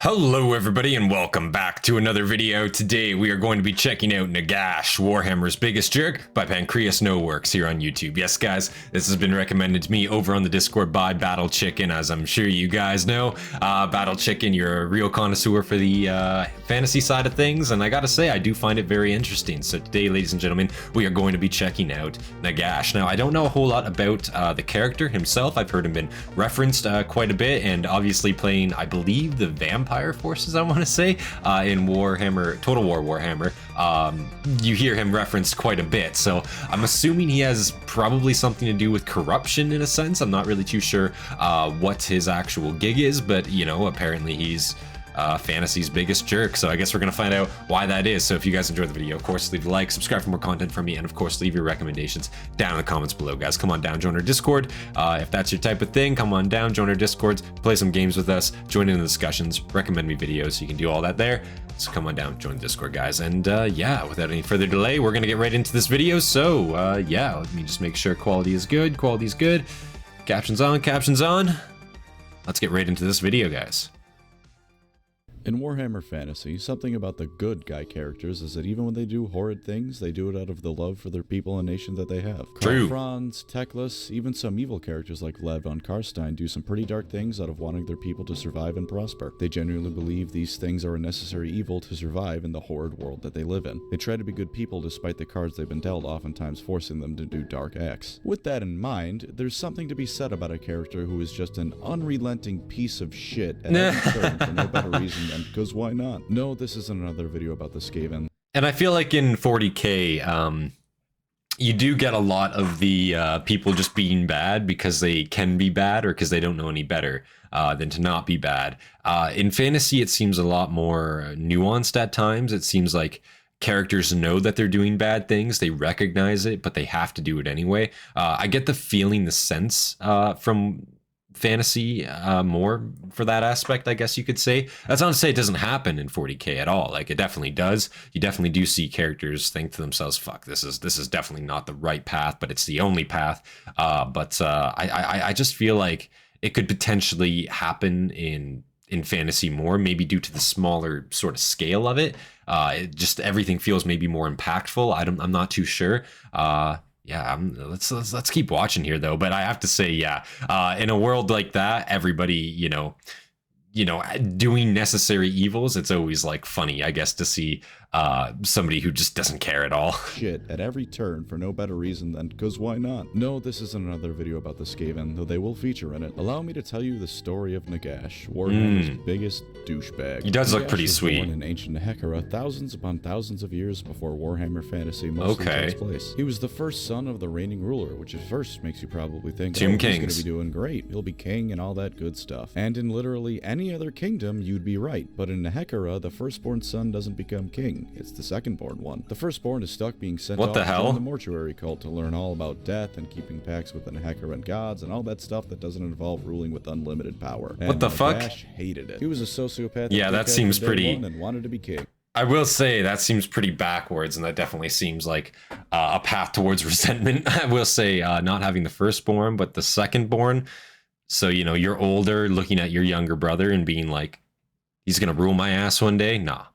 Hello everybody and welcome back to another video. Today we are going to be checking out Nagash, Warhammer's Biggest Jerk by PancreasNoWork here on YouTube. Yes guys, this has been recommended to me over on the Discord by BattleChicken, as I'm sure you guys know. BattleChicken, you're a real connoisseur for the fantasy side of things, and I gotta say, I do find it very interesting. So today, ladies and gentlemen, we are going to be checking out Nagash. Now, I don't know a whole lot about the character himself. I've heard him been referenced quite a bit, and obviously playing, I believe, the vampire forces, I want to say, in Warhammer, Total War Warhammer. You hear him referenced quite a bit, so I'm assuming he has probably something to do with corruption in a sense. I'm not really too sure what his actual gig is, but you know, apparently he's fantasy's biggest jerk, so I guess we're gonna find out why that is. So if you guys enjoyed the video, of course, leave a like, subscribe for more content from me, and of course leave your recommendations down in the comments below, guys. Come on down, join our Discord. If that's your type of thing, come on down, join our Discords, play some games with us, join in the discussions, recommend me videos, so you can do all that there. So come on down, join the Discord, guys. And yeah, without any further delay, we're gonna get right into this video. So yeah, let me just make sure quality is good, captions on. Let's get right into this video, guys. In Warhammer Fantasy, something about the good guy characters is that even when they do horrid things, they do it out of the love for their people and nation that they have. True. Franz, Teclis, even some evil characters like Lev on Karstein do some pretty dark things out of wanting their people to survive and prosper. They genuinely believe these things are a necessary evil to survive in the horrid world that they live in. They try to be good people despite the cards they've been dealt, oftentimes forcing them to do dark acts. With that in mind, there's something to be said about a character who is just an unrelenting piece of shit at every turn for no better reason because why not? No, this isn't another video about the Skaven. And I feel like in 40k, you do get a lot of the people just being bad because they can be bad or because they don't know any better than to not be bad. In fantasy, it seems a lot more nuanced at times. It seems like characters know that they're doing bad things, they recognize it, but they have to do it anyway. I get the feeling, the sense from fantasy more for that aspect, I guess you could say. That's not to say it doesn't happen in 40k at all. Like, it definitely does. You definitely do see characters think to themselves, fuck, this is definitely not the right path, but it's the only path. I just feel like it could potentially happen in fantasy more, maybe due to the smaller sort of scale of it. It just, everything feels maybe more impactful. I'm not too sure. Yeah, let's keep watching here though. But I have to say, yeah, in a world like that, everybody, you know, doing necessary evils, it's always like funny, I guess, to see somebody who just doesn't care at all. Shit at every turn for no better reason than because why not? No, this isn't another video about the Skaven, though they will feature in it. Allow me to tell you the story of Nagash, Warhammer's biggest douchebag. He does look pretty was sweet. Born in ancient Hecara thousands upon thousands of years before Warhammer Fantasy mostly takes place. He was the first son of the reigning ruler, which at first makes you probably think, Tomb he's Kings. gonna be doing great. He'll be king and all that good stuff. And in literally any other kingdom, you'd be right. But in Hecara, the firstborn son doesn't become king. It's the secondborn one. The firstborn is stuck being sent off to join the mortuary cult to learn all about death and keeping pacts with the Hecaran gods and all that stuff that doesn't involve ruling with unlimited power. And what the fuck? Nagash hated it. He was a sociopath. Yeah, that seems pretty. And wanted to be king. I will say that seems pretty backwards, and that definitely seems like a path towards resentment. I will say, not having the firstborn, but the secondborn. So, you know, you're older, looking at your younger brother and being like, he's gonna rule my ass one day. Nah,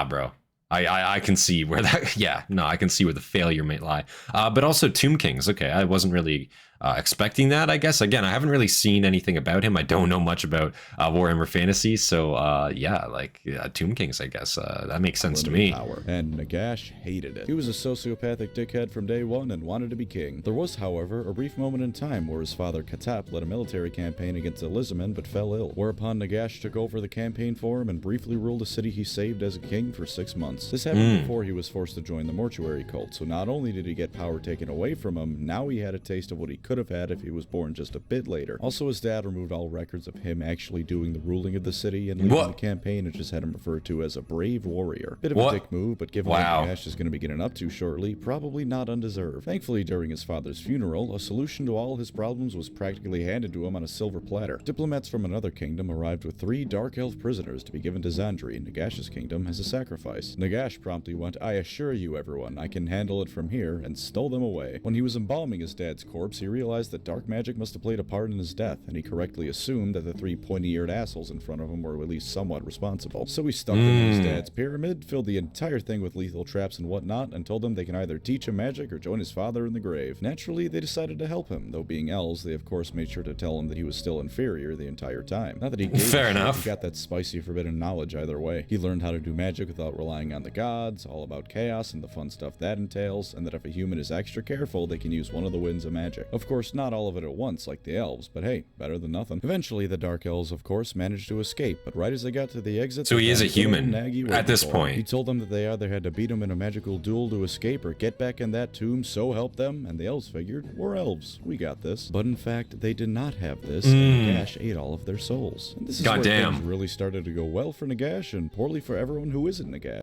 bro. I can see where that, yeah, no, I can see where the failure might lie. But also Tomb Kings. Okay, I wasn't really expecting that, I guess. Again, I haven't really seen anything about him. I don't know much about Warhammer Fantasy. So yeah, like Tomb Kings, I guess. That makes sense to me. Power. And Nagash hated it. He was a sociopathic dickhead from day one and wanted to be king. There was, however, a brief moment in time where his father Katap led a military campaign against Elizabeth but fell ill, whereupon Nagash took over the campaign for him and briefly ruled a city he saved as a king for 6 months. This happened before he was forced to join the mortuary cult, so not only did he get power taken away from him, now he had a taste of what he could have had if he was born just a bit later. Also, his dad removed all records of him actually doing the ruling of the city and leading the campaign, and just had him referred to as a brave warrior. Bit of a dick move, but given what Nagash is going to be getting up to shortly, probably not undeserved. Thankfully, during his father's funeral, a solution to all his problems was practically handed to him on a silver platter. Diplomats from another kingdom arrived with 3 dark elf prisoners to be given to Zandri, Nagash's kingdom, as a sacrifice. Nagash promptly went, "I assure you, everyone, I can handle it from here," and stole them away. When he was embalming his dad's corpse, he realized that dark magic must have played a part in his death, and he correctly assumed that the three pointy-eared assholes in front of him were at least somewhat responsible. So he stuck them in his dad's pyramid, filled the entire thing with lethal traps and whatnot, and told them they can either teach him magic or join his father in the grave. Naturally, they decided to help him, though being elves, they of course made sure to tell him that he was still inferior the entire time. Not that he gave Fair enough. He got that spicy forbidden knowledge either way. He learned how to do magic without relying on the gods, all about chaos and the fun stuff that entails, and that if a human is extra careful, they can use one of the winds of magic. Of course, not all of it at once like the elves, but hey, better than nothing. Eventually, the Dark Elves, of course, managed to escape, but right as they got to the exit... So he is a human at this point. He told them that they either had to beat him in a magical duel to escape or get back in that tomb, so help them, and the elves figured, we're elves, we got this. But in fact, they did not have this, and Nagash ate all of their souls. And this is where things really started to go well for Nagash and poorly for everyone who isn't Nagash.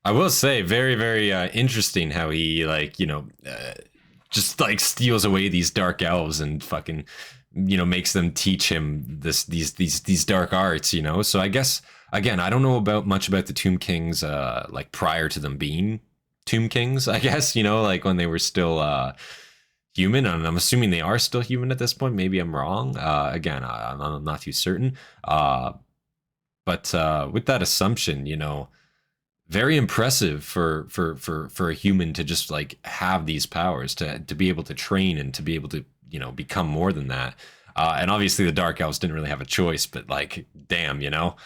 I will say, very, very interesting how he, like, you know, just like steals away these dark elves and fucking, you know, makes them teach him these dark arts, you know. So I guess, again, I don't know much about the Tomb Kings, like prior to them being Tomb Kings, I guess, you know, like when they were still human, and I'm assuming they are still human at this point. Maybe I'm wrong. Again, I'm not too certain. But with that assumption, you know, very impressive for a human to just like have these powers, to be able to train and to be able to, you know, become more than that. And obviously the Dark Elves didn't really have a choice, but like, damn, you know,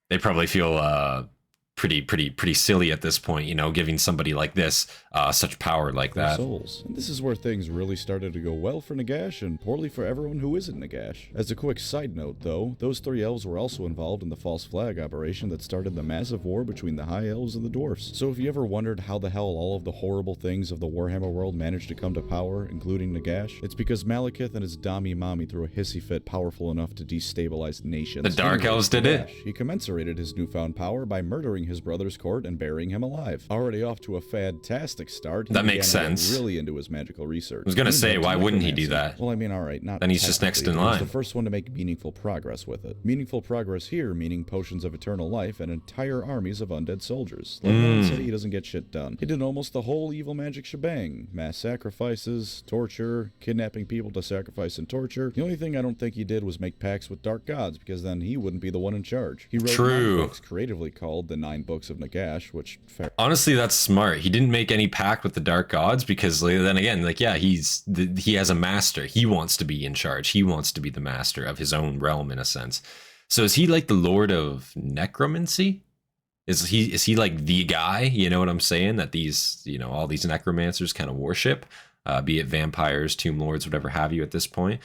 they probably feel pretty silly at this point, you know, giving somebody like this such power like that. Souls. And this is where things really started to go well for Nagash and poorly for everyone who isn't Nagash. As a quick side note, though, those three elves were also involved in the false flag operation that started the massive war between the high elves and the dwarfs. So if you ever wondered how the hell all of the horrible things of the Warhammer world managed to come to power, including Nagash, it's because Malekith and his Dami Mommy threw a hissy fit powerful enough to destabilize nations. The Dark Elves did it? He commensurated his newfound power by murdering his brother's court and burying him alive. Already off to a fantastic start. That makes sense. Really into his magical research. I was gonna say, why wouldn't he do that? Well, I mean, all right, not. Then he's just next in line. He was the first one to make meaningful progress with it. Meaningful progress here, meaning potions of eternal life and entire armies of undead soldiers. Like Lord said, he doesn't get shit done. He did almost the whole evil magic shebang: mass sacrifices, torture, kidnapping people to sacrifice and torture. The only thing I don't think he did was make pacts with dark gods, because then he wouldn't be the one in charge. He wrote 9 books creatively called the 9 Books of Nagash, which honestly, that's smart. He didn't make any pact with the dark gods, because then again, like, yeah, he has a master. He wants to be in charge. He wants to be the master of his own realm in a sense. So is he like the Lord of Necromancy? Is he like the guy, you know what I'm saying, that these, you know, all these necromancers kind of worship, be it vampires, tomb lords, whatever have you at this point?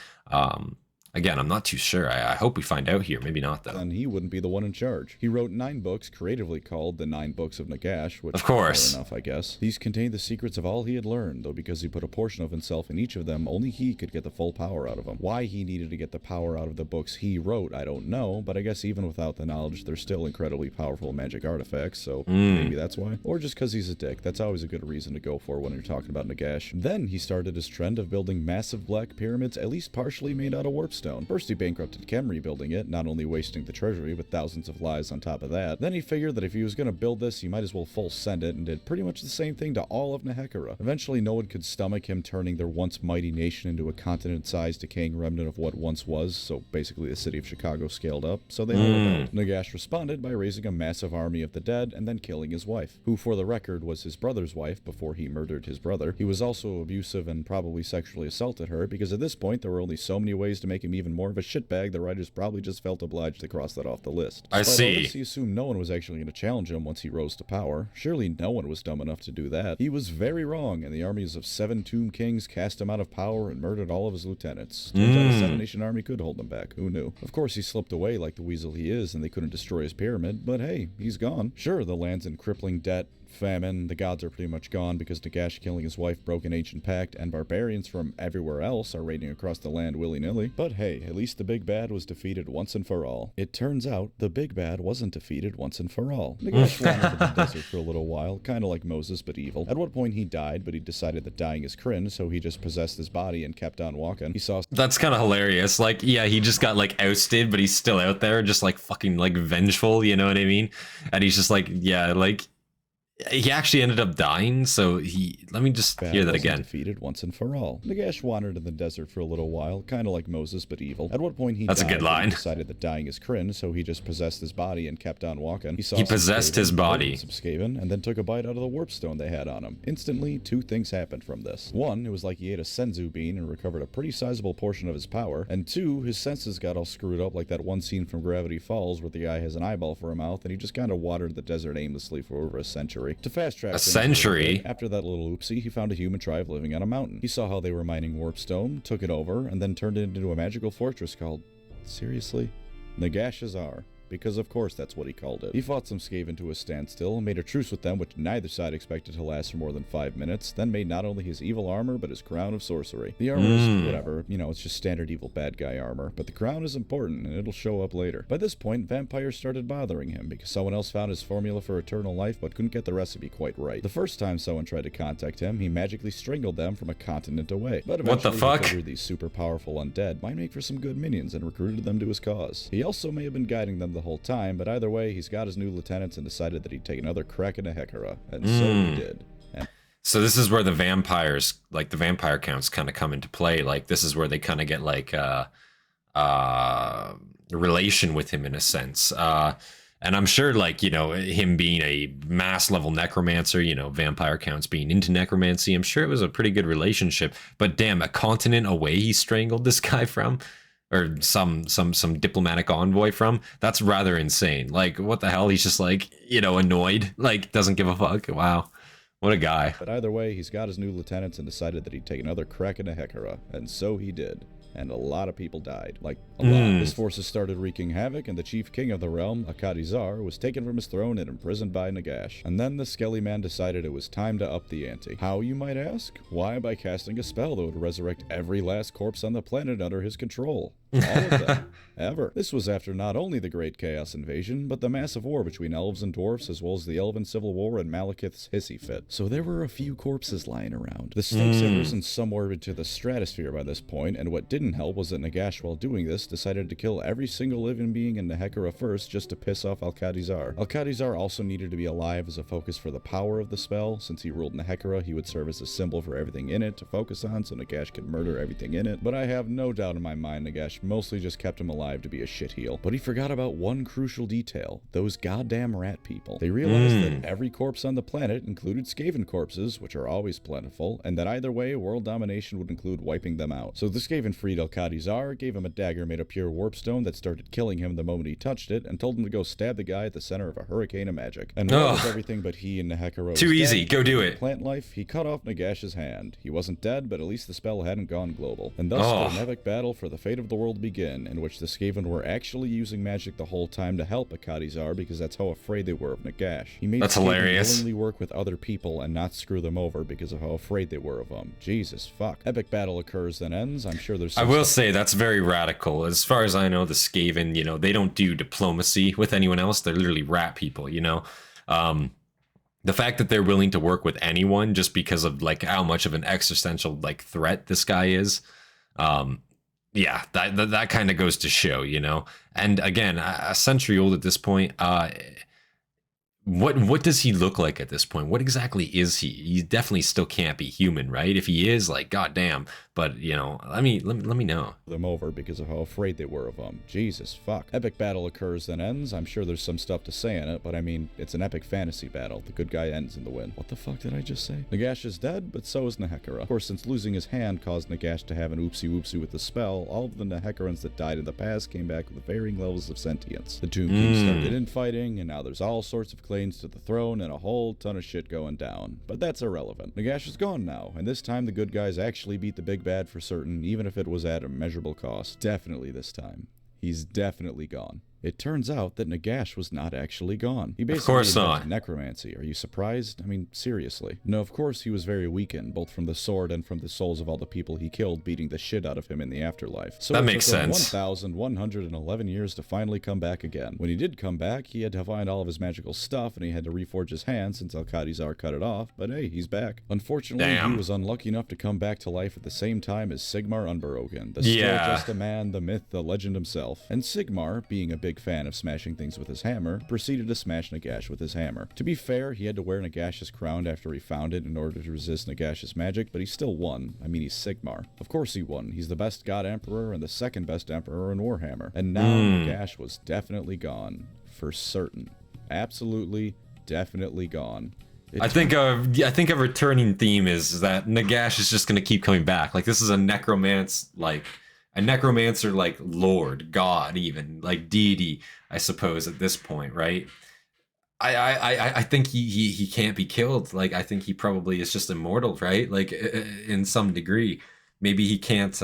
Again, I'm not too sure. I hope we find out here. Maybe not, though. Then he wouldn't be the one in charge. He wrote 9 books creatively called the 9 Books of Nagash, which of course, fair enough, I guess. These contained the secrets of all he had learned, though because he put a portion of himself in each of them, only he could get the full power out of them. Why he needed to get the power out of the books he wrote, I don't know, but I guess even without the knowledge, they're still incredibly powerful magic artifacts, so maybe that's why. Or just because he's a dick. That's always a good reason to go for when you're talking about Nagash. Then he started his trend of building massive black pyramids, at least partially made out of warpstone. First he bankrupted Kem rebuilding it, not only wasting the treasury, but thousands of lives on top of that. Then he figured that if he was going to build this, he might as well full send it, and did pretty much the same thing to all of Nehekara. Eventually, no one could stomach him turning their once mighty nation into a continent-sized decaying remnant of what once was, so basically the city of Chicago scaled up, so they rebelled. Nagash responded by raising a massive army of the dead and then killing his wife, who for the record was his brother's wife before he murdered his brother. He was also abusive and probably sexually assaulted her, because at this point there were only so many ways to make him even more of a shitbag. The writers probably just felt obliged to cross that off the list. I see. He assumed no one was actually going to challenge him once he rose to power. Surely no one was dumb enough to do that. He was very wrong, and the armies of 7 Tomb Kings cast him out of power and murdered all of his lieutenants. Turns out a 7-nation army could hold him back. Who knew? Of course, he slipped away like the weasel he is, and they couldn't destroy his pyramid, but hey, he's gone. Sure, the land's in crippling debt, famine, the gods are pretty much gone because Nagash killing his wife broke an ancient pact, and barbarians from everywhere else are raiding across the land willy-nilly. But hey, at least the big bad was defeated once and for all. It turns out the big bad wasn't defeated once and for all. Nagash wandered in the desert for a little while, kind of like Moses but evil. At one point he died, but he decided that dying is cringe, so he just possessed his body and kept on walking. He saw... That's kind of hilarious. Like, yeah, he just got like ousted, but he's still out there just like fucking like vengeful, you know what I mean? And he's just like, yeah, like... he actually ended up dying, so let me just hear that again. Defeated once and for all. Nagash wandered in the desert for a little while, kind of like Moses, but evil. At what point he That's died, a good line. He decided that dying is cringe, so he just possessed his body and kept on walking. He possessed his body. Some Skaven, and then took a bite out of the warp stone they had on him. Instantly, two things happened from this. One, it was like he ate a senzu bean and recovered a pretty sizable portion of his power. And two, his senses got all screwed up like that one scene from Gravity Falls where the guy has an eyeball for a mouth and he just kind of watered the desert aimlessly for over a century. To fast track century? After that little oopsie, he found a human tribe living on a mountain. He saw how they were mining warpstone, took it over, and then turned it into a magical fortress called, seriously? Nagashazar. Because of course that's what he called it. He fought some Skaven to a standstill and made a truce with them which neither side expected to last for more than 5 minutes, then made not only his evil armor but his crown of sorcery. The armor is whatever, you know, it's just standard evil bad guy armor, but the crown is important and it'll show up later. By this point, vampires started bothering him because someone else found his formula for eternal life but couldn't get the recipe quite right. The first time someone tried to contact him, he magically strangled them from a continent away. But eventually what the fuck? He figured these super powerful undead might make for some good minions and recruited them to his cause. He also may have been guiding them the whole time, but either way, he's got his new lieutenants and decided that he'd take another crack into Hekara, and so he did. So this is where the vampires, like the vampire counts, kind of come into play. Like this is where they kind of get like a relation with him in a sense. And I'm sure, like, you know, him being a mass level necromancer, you know, vampire counts being into necromancy, I'm sure it was a pretty good relationship. But damn, a continent away he strangled this guy from. Or some diplomatic envoy from. That's rather insane. Like, what the hell? He's just like, you know, annoyed. Like, doesn't give a fuck. Wow. What a guy. But either way, he's got his new lieutenants and decided that he'd take another crack into Hekara. And so he did. And a lot of people died. Like, a lot. His forces started wreaking havoc, and the chief king of the realm, Akadizar, was taken from his throne and imprisoned by Nagash. And then the Skelly Man decided it was time to up the ante. How, you might ask? Why, by casting a spell that would resurrect every last corpse on the planet under his control. All of them. Ever. This was after not only the Great Chaos Invasion, but the massive war between elves and dwarfs, as well as the Elven Civil War and Malekith's Hissy Fit. So there were a few corpses lying around. The stakes had risen somewhere into the stratosphere by this point, and what didn't help was that Nagash, while doing this, decided to kill every single living being in Nehekara first just to piss off Alkadizar. Alkadizar also needed to be alive as a focus for the power of the spell. Since he ruled Nehekara, he would serve as a symbol for everything in it to focus on, so Nagash could murder everything in it. But I have no doubt in my mind Nagash mostly just kept him alive to be a shitheel. But he forgot about one crucial detail. Those goddamn rat people. They realized that every corpse on the planet included Skaven corpses, which are always plentiful, and that either way, world domination would include wiping them out. So the Skaven freed Alkadizar, gave him a dagger made of pure warpstone that started killing him the moment he touched it, and told him to go stab the guy at the center of a hurricane of magic. And when it was everything but he and Nehekara too easy, go do it. Plant life, he cut off Nagash's hand. He wasn't dead, but at least the spell hadn't gone global. And thus an epic battle for the fate of the world began, in which the Skaven were actually using magic the whole time to help Akadizar because that's how afraid they were of Nagash. He made that's Skaven hilarious. willingly work with other people and not screw them over because of how afraid they were of them. Jesus fuck. Epic battle occurs then ends. I'm sure there's some I will say that's very radical. As far as I know, the Skaven, you know, they don't do diplomacy with anyone else. They're literally rat people, you know. The fact that they're willing to work with anyone just because of like how much of an existential like threat this guy is, yeah, that kind of goes to show, you know. And again, a century old at this point. What does he look like at this point? What exactly is he? He definitely still can't be human, right? If he is, like, goddamn. But, you know, let me know. Them over because of how afraid they were of them. Jesus fuck. Epic battle occurs then ends. I'm sure there's some stuff to say in it, but I mean, it's an epic fantasy battle. The good guy ends in the win. What the fuck did I just say? Nagash is dead, but so is Nehekara. Of course, since losing his hand caused Nagash to have an oopsie-whoopsie with the spell, all of the Nehekarans that died in the past came back with varying levels of sentience. The Tomb King started infighting, and now there's all sorts of claims to the throne and a whole ton of shit going down. But that's irrelevant. Nagash is gone now, and this time the good guys actually beat the big bad for certain, even if it was at a measurable cost. Definitely this time. He's definitely gone. It turns out that Nagash was not actually gone. He basically invented necromancy. Are you surprised? I mean, seriously. No, of course he was very weakened, both from the sword and from the souls of all the people he killed beating the shit out of him in the afterlife. So that makes sense. 1,111 years to finally come back again. When he did come back, he had to find all of his magical stuff, and he had to reforge his hand since Alkadizar cut it off, but hey, he's back. Unfortunately, he was unlucky enough to come back to life at the same time as Sigmar Unbroken, the still just a man, the myth, the legend himself. And Sigmar, being a big big fan of smashing things with his hammer, proceeded to smash Nagash with his hammer. To be fair, he had to wear Nagash's crown after he found it in order to resist Nagash's magic, but he still won. I mean, he's Sigmar. Of course he won. He's the best god emperor and the second best emperor in Warhammer. And now Nagash was definitely gone. For certain. Absolutely, definitely gone. I think a returning theme is that Nagash is just gonna keep coming back. Like, this is a necromancer, like lord, god, even like deity, I suppose at this point, right? I think he can't be killed. Like, I think he probably is just immortal, right? Like, in some degree. Maybe he can't,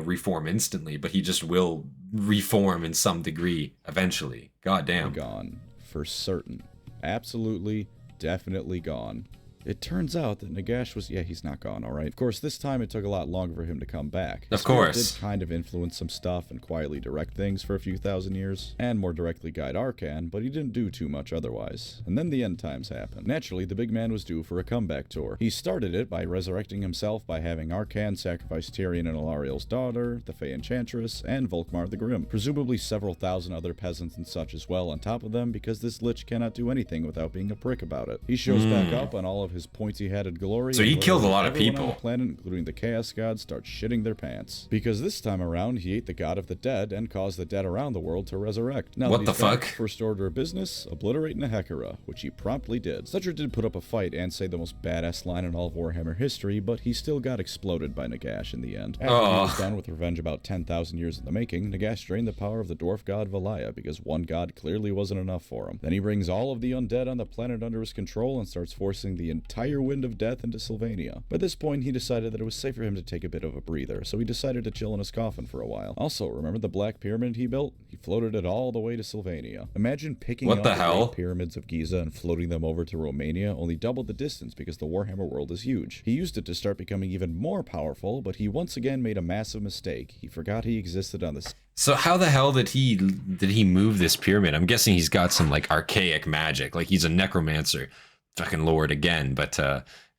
reform instantly, but he just will reform in some degree eventually. God damn. Gone. For certain. Absolutely, definitely gone. It turns out that Nagash was, he's not gone, alright? Of course, this time it took a lot longer for him to come back. Of course. Did kind of influence some stuff and quietly direct things for a few thousand years, and more directly guide Arkan, but he didn't do too much otherwise. And then the end times happened. Naturally, the big man was due for a comeback tour. He started it by resurrecting himself by having Arkan sacrifice Jerian and Alariel's daughter, the Fey Enchantress, and Volkmar the Grim. Presumably several thousand other peasants and such as well on top of them, because this lich cannot do anything without being a prick about it. He shows back up on all of his pointy-headed glory. So he killed a lot of people. On the planet, including the Chaos Gods, start shitting their pants. Because this time around, he ate the god of the dead and caused the dead around the world to resurrect. Now, what the fuck? First order of business, obliterate Nehekara, which he promptly did. Cellectra did put up a fight and say the most badass line in all of Warhammer history, but he still got exploded by Nagash in the end. After he was done with revenge about 10,000 years in the making, Nagash drained the power of the dwarf god Valaya because one god clearly wasn't enough for him. Then he brings all of the undead on the planet under his control and starts forcing the entire wind of death into Sylvania. By this point, he decided that it was safe for him to take a bit of a breather, so he decided to chill in his coffin for a while. Also, remember the Black Pyramid he built? He floated it all the way to Sylvania. Imagine picking up the Great Pyramids of Giza and floating them over to Romania, only double the distance because the Warhammer world is huge. He used it to start becoming even more powerful, but he once again made a massive mistake. He forgot he existed on the... So how the hell did he move this pyramid? I'm guessing he's got some like archaic magic, like he's a necromancer, fucking lord again, but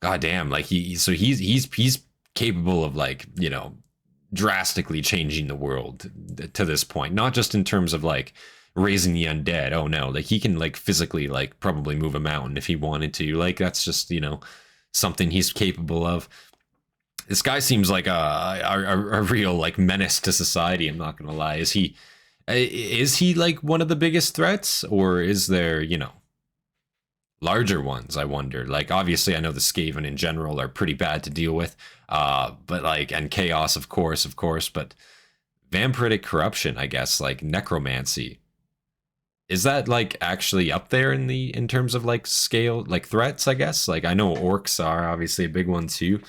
goddamn, like he's capable of, like, drastically changing the world to this point, not just in terms of like raising the undead. Oh no, like he can like physically like probably move a mountain if he wanted to. Like that's just, something he's capable of. This guy seems like a real like menace to society. I'm not gonna lie. Is he like one of the biggest threats, or is there, larger ones? I wonder. Like, obviously I know the Skaven in general are pretty bad to deal with, but like, and chaos of course, but vampiric corruption, I guess, like necromancy, is that like actually up there in terms of like scale, like threats? I guess, like, I know orcs are obviously a big one too.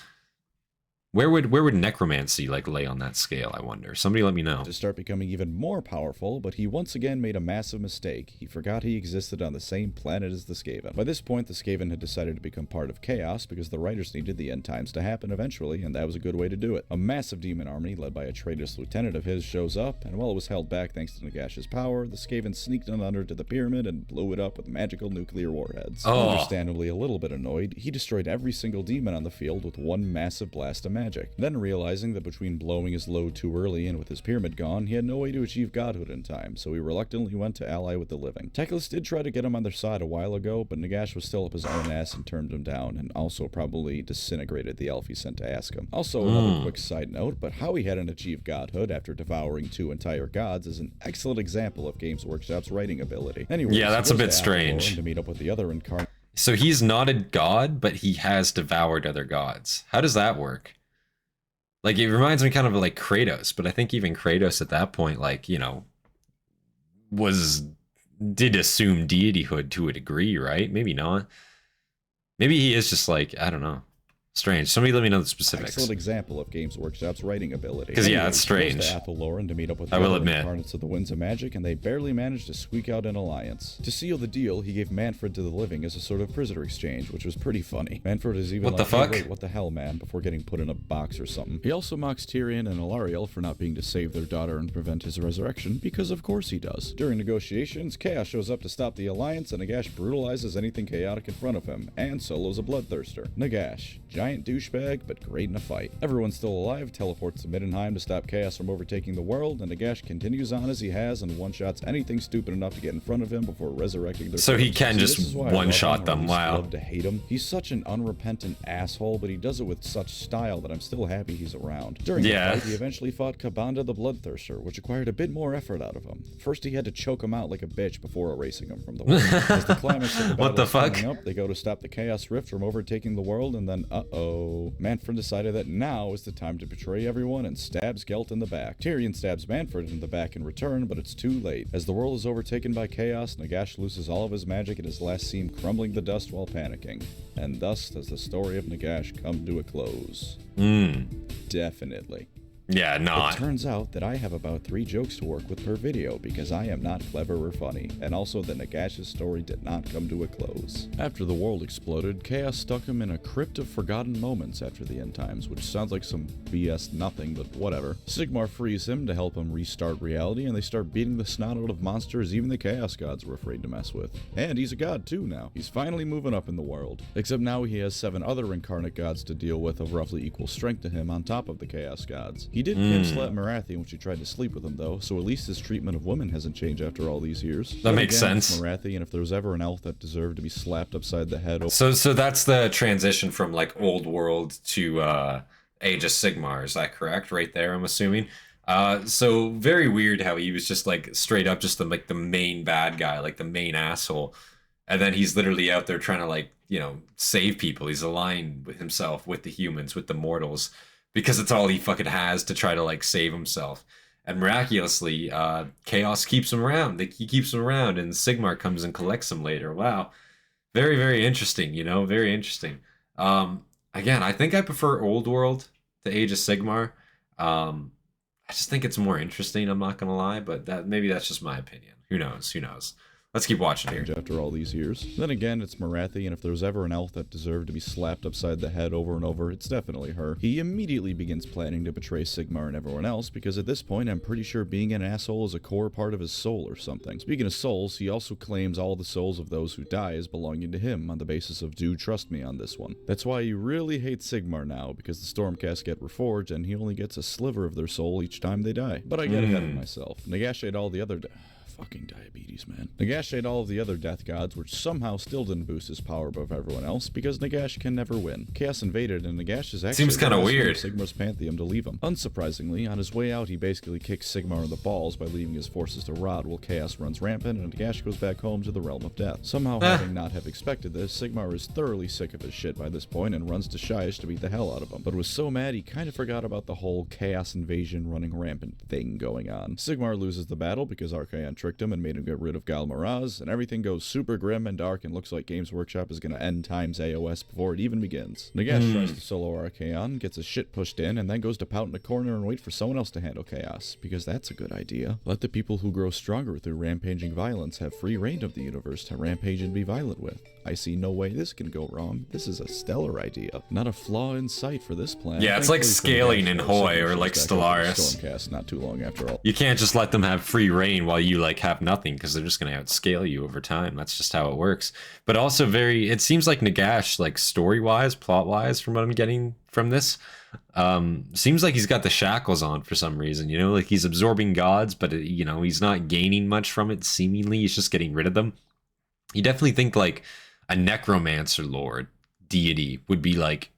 Where would necromancy like lay on that scale, I wonder? Somebody let me know. To start becoming even more powerful, but he once again made a massive mistake. He forgot he existed on the same planet as the Skaven. By this point, the Skaven had decided to become part of Chaos because the writers needed the end times to happen eventually, and that was a good way to do it. A massive demon army led by a traitorous lieutenant of his shows up, and while it was held back thanks to Nagash's power, the Skaven sneaked on under to the pyramid and blew it up with magical nuclear warheads. Understandably a little bit annoyed, he destroyed every single demon on the field with one massive blast of magic. Then realizing that between blowing his load too early and with his pyramid gone, he had no way to achieve godhood in time, so he reluctantly went to ally with the living. Teclis did try to get him on their side a while ago, but Nagash was still up his own ass and turned him down, and also probably disintegrated the elf he sent to ask him. Also, another quick side note, but how he hadn't achieved godhood after devouring 2 entire gods is an excellent example of Games Workshop's writing ability. Anyway, yeah, that's a bit strange. To meet up with the other incarnate. So he's not a god, but he has devoured other gods. How does that work? Like, it reminds me kind of like Kratos, but I think even Kratos at that point, like, did assume deityhood to a degree, right? Maybe not. Maybe he is just like, I don't know. Strange. Somebody let me know the specifics. Excellent example of Games Workshop's writing ability. Because yeah, it's strange. To Athaloran to meet up with the incarnates of the Winds of Magic, and they barely managed to squeak out an alliance. To seal the deal, he gave Manfred to the living as a sort of prisoner exchange, which was pretty funny. Manfred is even what like, the fuck? Hey, wait, what the hell, man, before getting put in a box or something. He also mocks Tyrion and Alariel for not being to save their daughter and prevent his resurrection, because of course he does. During negotiations, Chaos shows up to stop the alliance, and Nagash brutalizes anything chaotic in front of him, and solos a bloodthirster. Nagash, giant giant douchebag, but great in a fight. Everyone's still alive, teleports to Middenheim to stop chaos from overtaking the world, and Nagash continues on as he has and one-shots anything stupid enough to get in front of him before resurrecting their So he can just one-shot them, wow. Love to hate him. He's such an unrepentant asshole, but he does it with such style that I'm still happy he's around. During the fight, he eventually fought Kabanda the Bloodthirster, which required a bit more effort out of him. First, he had to choke him out like a bitch before erasing him from the world. As the climax of the battle is coming up, they go to stop the Chaos Rift from overtaking the world, and then, Manfred decided that now is the time to betray everyone and stabs Gelt in the back. Tyrion stabs Manfred in the back in return, but it's too late. As the world is overtaken by chaos, Nagash loses all of his magic and is last seen crumbling the dust while panicking. And thus does the story of Nagash come to a close. Definitely. Yeah, not. It turns out that I have about 3 jokes to work with per video because I am not clever or funny, and also that Nagash's story did not come to a close. After the world exploded, Chaos stuck him in a crypt of forgotten moments after the end times, which sounds like some BS nothing, but whatever. Sigmar frees him to help him restart reality, and they start beating the snot out of monsters even the Chaos Gods were afraid to mess with. And he's a god too now. He's finally moving up in the world. Except now he has 7 other incarnate gods to deal with of roughly equal strength to him on top of the Chaos Gods. He did pimp slap Marathi when she tried to sleep with him, though, so at least his treatment of women hasn't changed after all these years. That makes sense. Marathi, and if there was ever an elf that deserved to be slapped upside the head. So that's the transition from like Old World to Age of Sigmar. Is that correct? Right there, I'm assuming. So very weird how he was just like straight up just the main bad guy, like the main asshole, and then he's literally out there trying to like save people. He's aligned with himself with the humans, with the mortals, because it's all he fucking has to try to like save himself. And miraculously, Chaos keeps him around. He keeps him around, and Sigmar comes and collects him later. Wow, very, very interesting. Very interesting. Again, I think I prefer Old World to Age of Sigmar. I just think it's more interesting. I'm not gonna lie, but maybe that's just my opinion. Who knows? Who knows? Let's keep watching here. After all these years. Then again, it's Marathi, and if there was ever an elf that deserved to be slapped upside the head over and over, it's definitely her. He immediately begins planning to betray Sigmar and everyone else, because at this point, I'm pretty sure being an asshole is a core part of his soul or something. Speaking of souls, he also claims all the souls of those who die as belonging to him on the basis of do trust me on this one. That's why he really hates Sigmar now, because the Stormcast get reforged, and he only gets a sliver of their soul each time they die. But I get ahead of myself. Nagash ate all the other fucking diabetes, man. Nagash ate all of the other death gods, which somehow still didn't boost his power above everyone else, because Nagash can never win. Chaos invaded, and Nagash is actually seems kind of weird. Sigmar's pantheon to leave him. Unsurprisingly, on his way out, he basically kicks Sigmar in the balls by leaving his forces to rot while Chaos runs rampant, and Nagash goes back home to the realm of death. Somehow, having not have expected this, Sigmar is thoroughly sick of his shit by this point and runs to Shyish to beat the hell out of him, but was so mad he kind of forgot about the whole Chaos invasion running rampant thing going on. Sigmar loses the battle because Archaon tricked him and made him get rid of Gal Maraz, and everything goes super grim and dark and looks like Games Workshop is going to end Times AOS before it even begins. Nagash tries to solo Archaon, gets his shit pushed in, and then goes to pout in a corner and wait for someone else to handle chaos, because that's a good idea. Let the people who grow stronger through rampaging violence have free reign of the universe to rampage and be violent with. I see no way this can go wrong. This is a stellar idea. Not a flaw in sight for this plan. Yeah, it's like scaling in Hoy or like Stellaris. Stormcast not too long after all. You can't just let them have free reign while you like have nothing, because they're just going to outscale you over time. That's just how it works. But also it seems like Nagash, like story-wise, plot-wise, from what I'm getting from this, seems like he's got the shackles on for some reason, like he's absorbing gods, but he's not gaining much from it. Seemingly he's just getting rid of them. You definitely think like a necromancer lord deity would be like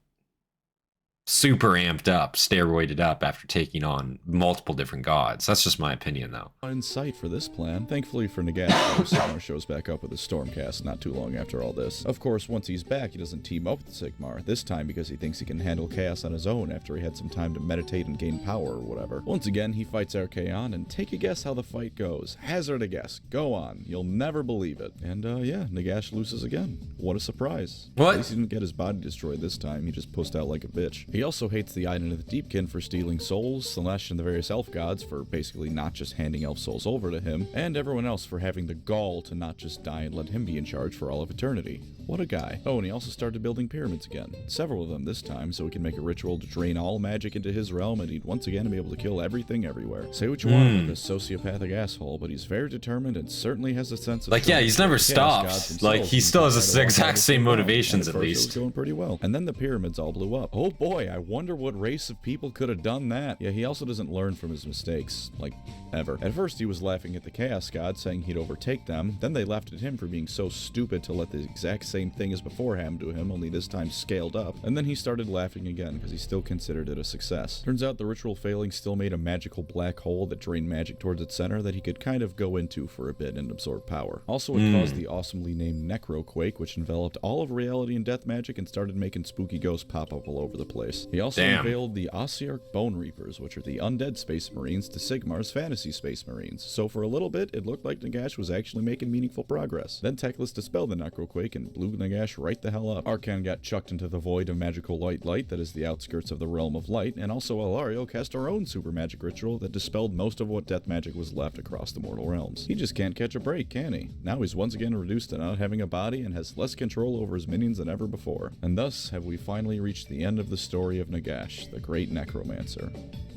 super amped up, steroided up after taking on multiple different gods. That's just my opinion, though. In sight for this plan. Thankfully for Nagash, Sigmar shows back up with his Stormcast not too long after all this. Of course, once he's back, he doesn't team up with Sigmar, this time because he thinks he can handle chaos on his own after he had some time to meditate and gain power or whatever. Once again, he fights Archaon, and take a guess how the fight goes. Hazard a guess. Go on. You'll never believe it. And yeah, Nagash loses again. What a surprise. What? At least he didn't get his body destroyed this time. He just pussed out like a bitch. He also hates the Island of the Deepkin for stealing souls, Slanesh and the various elf gods for basically not just handing elf souls over to him, and everyone else for having the gall to not just die and let him be in charge for all of eternity. What a guy. Oh, and he also started building pyramids again. Several of them this time, so he can make a ritual to drain all magic into his realm, and he'd once again be able to kill everything everywhere. Say what you want about this sociopathic asshole, but he's very determined and certainly has a sense of... Like, yeah, he's never stopped. Like, he still has the exact same motivations, at least. It was going pretty well. And then the pyramids all blew up. Oh boy, I wonder what race of people could have done that. Yeah, he also doesn't learn from his mistakes. Like, ever. At first, he was laughing at the Chaos God, saying he'd overtake them. Then they laughed at him for being so stupid to let the exact same thing as before happen to him, only this time scaled up. And then he started laughing again, because he still considered it a success. Turns out the ritual failing still made a magical black hole that drained magic towards its center that he could kind of go into for a bit and absorb power. Also, it caused the awesomely named Necroquake, which enveloped all of reality and death magic and started making spooky ghosts pop up all over the place. He also unveiled the Ossiarch Bone Reapers, which are the undead Space Marines to Sigmar's Fantasy Space Marines. So for a little bit, it looked like Nagash was actually making meaningful progress. Then Teclis dispelled the Necroquake and blew Nagash right the hell up. Arcan got chucked into the void of magical light that is the outskirts of the realm of light, and also Alario cast our own super magic ritual that dispelled most of what death magic was left across the mortal realms. He just can't catch a break, can he? Now he's once again reduced to not having a body and has less control over his minions than ever before. And thus have we finally reached the end of the story of Nagash, the great necromancer.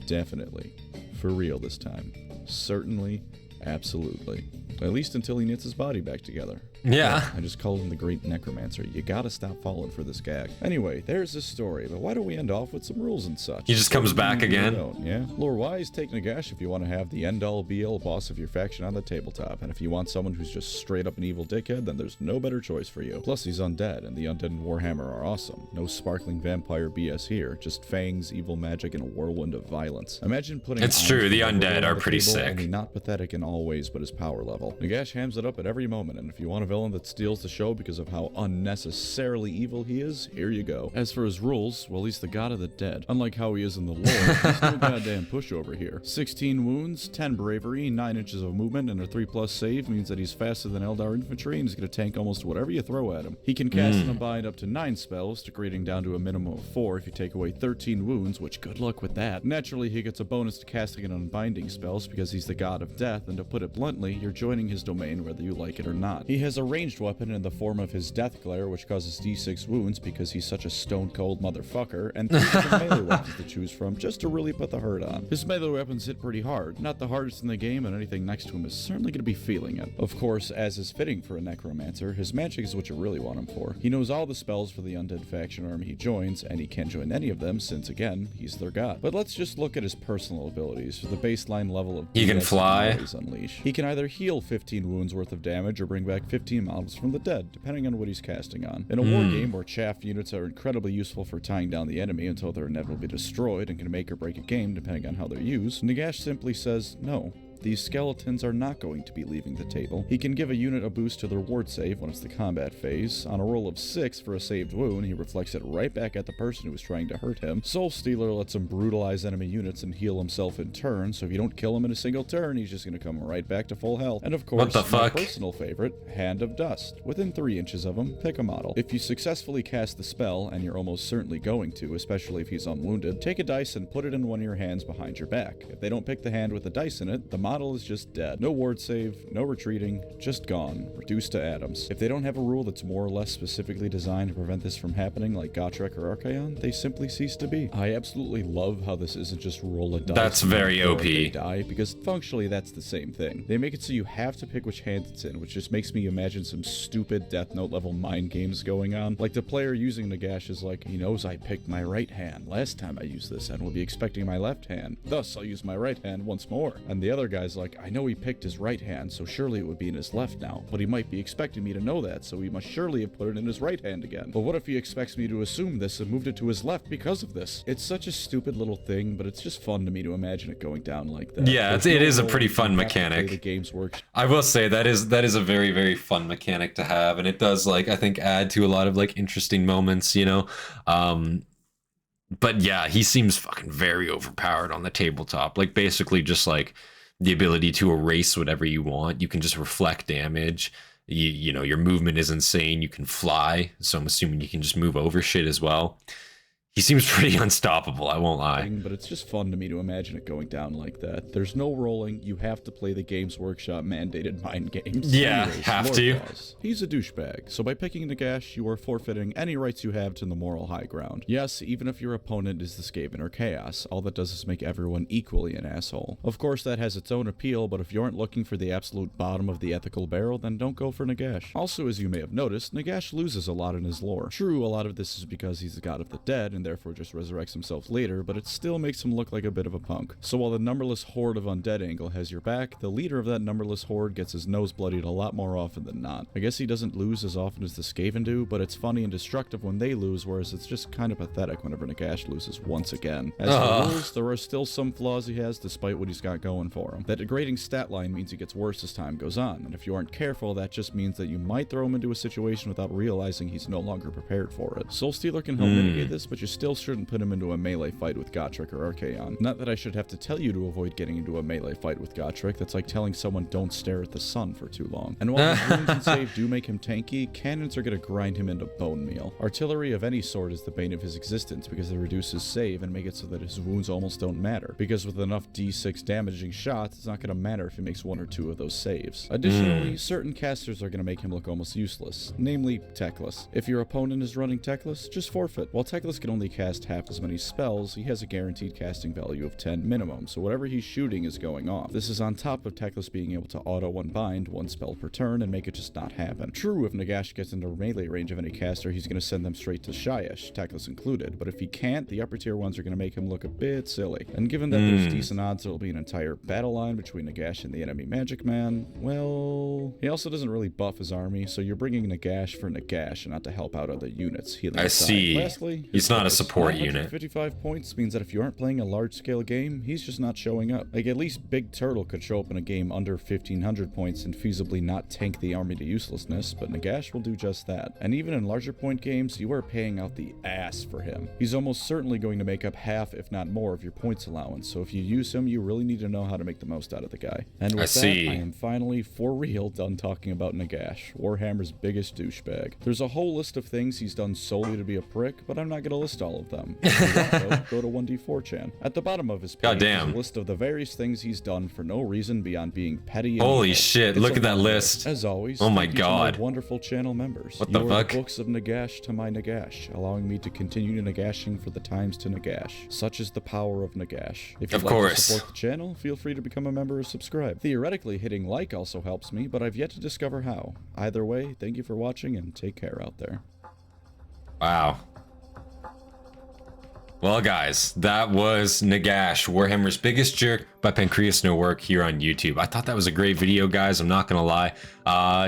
Definitely. For real this time. Certainly. Absolutely. At least until he knits his body back together. Yeah. I just called him the Great Necromancer. You gotta stop falling for this gag. Anyway, there's this story, but why don't we end off with some rules and such? He just comes back again? Yeah? Lore-wise, take Nagash if you want to have the end-all be-all boss of your faction on the tabletop, and if you want someone who's just straight up an evil dickhead, then there's no better choice for you. Plus, he's undead, and the undead in Warhammer are awesome. No sparkling vampire BS here, just fangs, evil magic, and a whirlwind of violence. Imagine putting... It's true, the undead are pretty sick. Only not pathetic in all ways but his power level. Nagash hams it up at every moment, and if you want a villain that steals the show because of how unnecessarily evil he is, here you go. As for his rules, well, he's the god of the dead. Unlike how he is in the lore, he's no goddamn pushover here. 16 wounds, 10 bravery, 9 inches of movement, and a 3+ save means that he's faster than Eldar infantry and he's gonna tank almost whatever you throw at him. He can cast and unbind up to 9 spells, degrading down to a minimum of 4 if you take away 13 wounds, which good luck with that. Naturally, he gets a bonus to casting and unbinding spells because he's the god of death, and to put it bluntly, you're joining his domain whether you like it or not. He has a ranged weapon in the form of his Death Glare, which causes d6 wounds because he's such a stone-cold motherfucker, and 3 different melee weapons to choose from just to really put the hurt on. His melee weapons hit pretty hard, not the hardest in the game, and anything next to him is certainly going to be feeling it. Of course, as is fitting for a necromancer, his magic is what you really want him for. He knows all the spells for the undead faction army he joins, and he can't join any of them since, again, he's their god. But let's just look at his personal abilities for the baseline level of he can fly. Unleash. He can either heal 15 wounds worth of damage or bring back 15 models from the dead, depending on what he's casting on. In a war game where chaff units are incredibly useful for tying down the enemy until they're inevitably destroyed and can make or break a game depending on how they're used, Nagash simply says no. These skeletons are not going to be leaving the table. He can give a unit a boost to their ward save when it's the combat phase. On a roll of 6 for a saved wound, he reflects it right back at the person who was trying to hurt him. Soul Stealer lets him brutalize enemy units and heal himself in turn, so if you don't kill him in a single turn, he's just going to come right back to full health. And of course, my personal favorite, Hand of Dust. Within 3 inches of him, pick a model. If you successfully cast the spell, and you're almost certainly going to, especially if he's unwounded, take a dice and put it in one of your hands behind your back. If they don't pick the hand with the dice in it, the model is just dead. No ward save, no retreating, just gone, reduced to atoms. If they don't have a rule that's more or less specifically designed to prevent this from happening, like Gotrek or Archaon, they simply cease to be. I absolutely love how this isn't just roll a dice. That's very OP. They die, because functionally that's the same thing. They make it so you have to pick which hand it's in, which just makes me imagine some stupid Death Note level mind games going on. Like the player using Nagash is like, he knows I picked my right hand last time I used this and will be expecting my left hand. Thus, I'll use my right hand once more. And the other guy's like, I know he picked his right hand, so surely it would be in his left now. But he might be expecting me to know that, so he must surely have put it in his right hand again. But what if he expects me to assume this and moved it to his left because of this? It's such a stupid little thing, but it's just fun to me to imagine it going down like that. Yeah, it is a pretty fun mechanic. The games work. I will say that is a very, very fun mechanic to have, and it does, like, I think add to a lot of like interesting moments, you know. But yeah, he seems fucking very overpowered on the tabletop. Like basically just like the ability to erase whatever you want. You can just reflect damage. You know, your movement is insane. You can fly, so I'm assuming you can just move over shit as well. He seems pretty unstoppable, I won't lie. But it's just fun to me to imagine it going down like that. There's no rolling. You have to play the Games Workshop mandated mind games. Yeah, Anyways, have Lord to. Boss. He's a douchebag, so by picking Nagash, you are forfeiting any rights you have to the moral high ground. Yes, even if your opponent is the Skaven or Chaos, all that does is make everyone equally an asshole. Of course, that has its own appeal, but if you aren't looking for the absolute bottom of the ethical barrel, then don't go for Nagash. Also, as you may have noticed, Nagash loses a lot in his lore. True, a lot of this is because he's the god of the dead, and therefore just resurrects himself later, but it still makes him look like a bit of a punk. So while the numberless horde of undead angle has your back, the leader of that numberless horde gets his nose bloodied a lot more often than not. I guess he doesn't lose as often as the Skaven do, but it's funny and destructive when they lose, whereas it's just kind of pathetic whenever Nagash loses once again. As for rules, there are still some flaws he has despite what he's got going for him. That degrading stat line means he gets worse as time goes on, and if you aren't careful, that just means that you might throw him into a situation without realizing he's no longer prepared for it. Soulstealer can help mitigate this, but you still shouldn't put him into a melee fight with Gotrek or Archaon. Not that I should have to tell you to avoid getting into a melee fight with Gotrek, that's like telling someone don't stare at the sun for too long. And while his wounds and save do make him tanky, cannons are gonna grind him into bone meal. Artillery of any sort is the bane of his existence because they reduce his save and make it so that his wounds almost don't matter. Because with enough D6 damaging shots, it's not gonna matter if he makes one or two of those saves. Additionally, certain casters are gonna make him look almost useless, namely Techless. If your opponent is running Techless, just forfeit. While Techless can only cast half as many spells, he has a guaranteed casting value of 10 minimum, so whatever he's shooting is going off. This is on top of Techless being able to auto-unbind one spell per turn and make it just not happen. True, if Nagash gets into melee range of any caster, he's going to send them straight to Shyish, Techless included, but if he can't, the upper tier ones are going to make him look a bit silly. And given that there's decent odds there'll be an entire battle line between Nagash and the enemy Magic Man, well, he also doesn't really buff his army, so you're bringing Nagash for Nagash and not to help out other units. I see. Lastly, he's not a support unit. 55 points means that if you aren't playing a large-scale game, he's just not showing up. Like, at least Big Turtle could show up in a game under 1500 points and feasibly not tank the army to uselessness, but Nagash will do just that. And even in larger point games, you are paying out the ass for him. He's almost certainly going to make up half, if not more, of your points allowance, so if you use him, you really need to know how to make the most out of the guy. And with that, I am finally, for real, done talking about Nagash, Warhammer's biggest douchebag. There's a whole list of things he's done solely to be a prick, but I'm not gonna list all of them. If you want, though, go to 1d4chan. At the bottom of his page is a list of the various things he's done for no reason beyond being petty. Holy shit, look at that list. As always, oh my thank you god. to my wonderful channel members. What the fuck? The books of Nagash to my Nagash, allowing me to continue Nagashing for the times to Nagash. Such is the power of Nagash. If you'd like to support the channel, feel free to become a member or subscribe. Theoretically, hitting like also helps me, but I've yet to discover how. Either way, thank you for watching and take care out there. Wow. Well, guys, that was Nagash, Warhammer's Biggest Jerk by PancreasNoWork here on YouTube. I thought that was a great video, guys. I'm not gonna lie.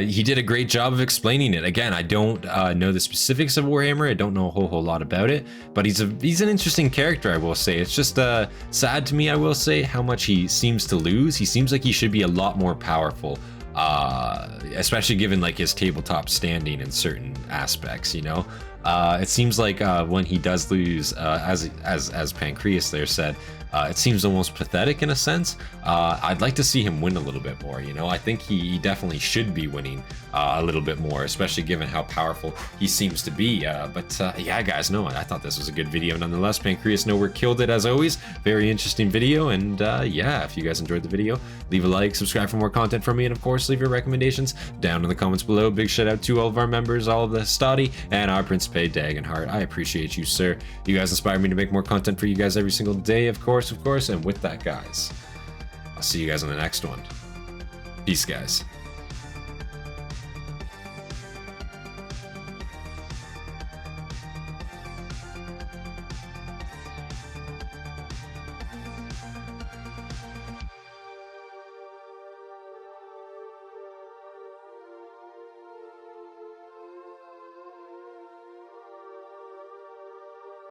He did a great job of explaining it. Again, I don't know the specifics of Warhammer. I don't know a whole lot about it, but he's an interesting character, I will say. It's just sad to me, I will say, how much he seems to lose. He seems like he should be a lot more powerful. Especially given like his tabletop standing in certain aspects, you know. It seems like when he does lose, as Pancreas there said, it seems almost pathetic in a sense. I'd like to see him win a little bit more, you know. I think he definitely should be winning a little bit more, especially given how powerful he seems to be. Yeah, guys, no, I thought this was a good video nonetheless. PancreasNoWork killed it as always. Very interesting video, and yeah, if you guys enjoyed the video, leave a like, subscribe for more content from me, and of course, leave your recommendations down in the comments below. Big shout out to all of our members, all of the Hastati, and our Principe, Dagenhart. I appreciate you, sir. You guys inspire me to make more content for you guys every single day, of course, and with that, guys, I'll see you guys on the next one. Peace, guys.